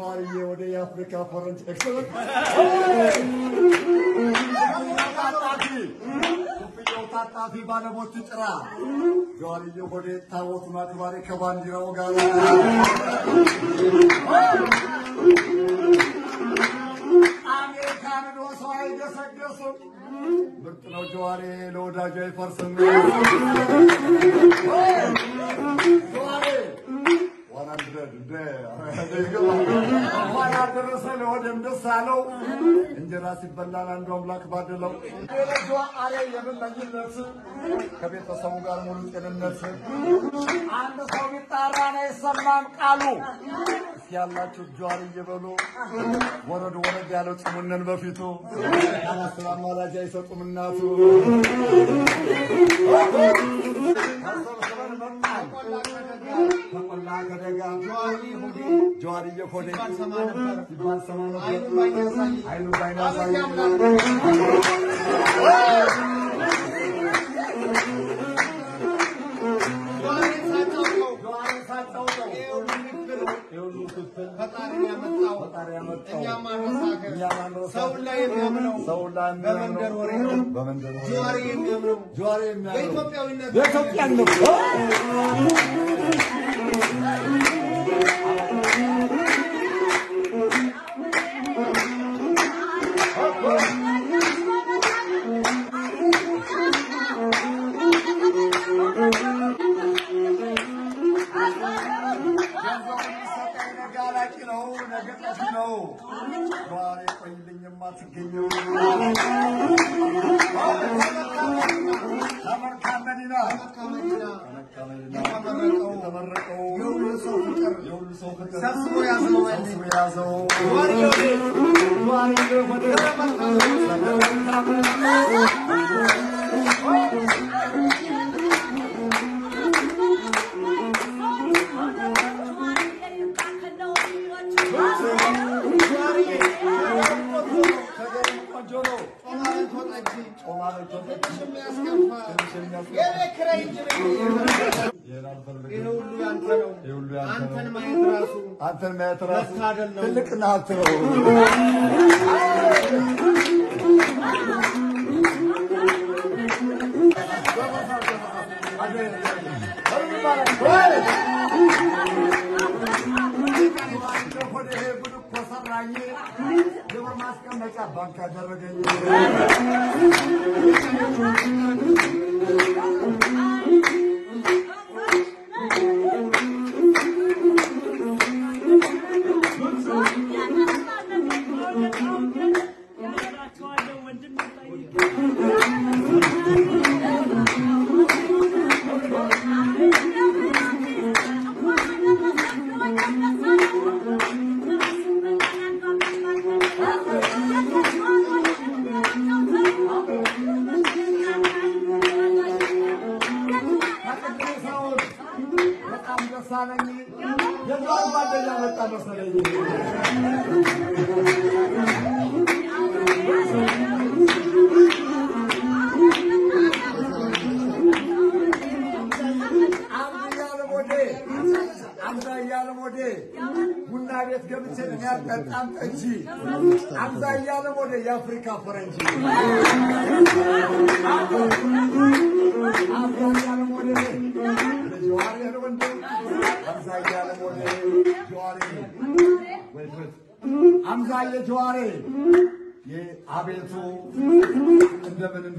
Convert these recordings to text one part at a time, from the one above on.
ጆዋርዬ ወደ የአፍሪካ ፈረንጅ ኤክሰለንት ኩፍያው ታጣፊ ባለሞት ጭራ ጆዋርዬ ወደ ታቦት ማክባሪ ከባንዲራው ጋር አሜሪካን ወሰው አይገሰገስም ምርጥ ነው ጆዋሬ ለወዳጅ አይፈርስም ጆዋሬ ዋና ደረሰ ለወደም ደስ አለው እንጀራ ሲበላል አንዱ አምላክ ባደለው ጆዋሬ የምመኝነት ከቤተሰቡ ጋር ሙሉ ጤንነት አንድ ሰው ቢጣራ ነው ይሰማም ቃሉ ያላችሁ ጆዋር እየበሉ ወረድ ያለው ጽሙነን በፊቱ ሰላም ማላጃ ይሰጡም እናቱ ተቆላ ከደጋ ጆዋር እየኮደ ሲባል ሰማ ነበር አይኑ ባይናሳይ ፈጣሪ ያመጣው እኛም አንረሳው ሰው ላይ የሚያምነው በመንደር ወሬ ነው ጆዋር የሚያምነው በኢትዮጵያዊነት የኢትዮጵያነት ነው ጆዋር ቆይልኝማ ትገኘው ተመርካ መዲና ተመረቀው የሁሉ ሰው ፍቅር ሰብስቦ ያዘው ጆዋር ወደ አንተን ማየት ራሱ ትልቅና ሀብት ነው ግብር ማስቀመጫ ባንክ አደረገኝ ቡና ቤት ገብቼ የሚያጠጣም እንጂ አብዛኛው ወደ የአፍሪካ ፈረንጅ አብዛኛው ወደ ጆዋር ወንድ አብዛኛው ወደ ጆዋር አብዛኛው ጆዋር የአቤቱ እንደምን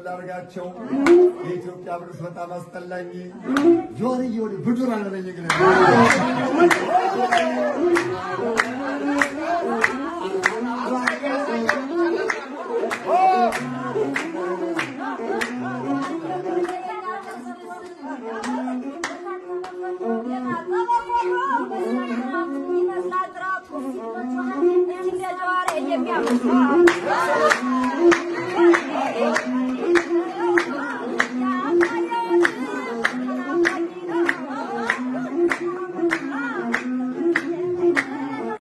ላርጋቸው የኢትዮጵያ ብርስ በጣም አስጠላኝ ጆዋር ይወድ ብዱር አለኝ ግን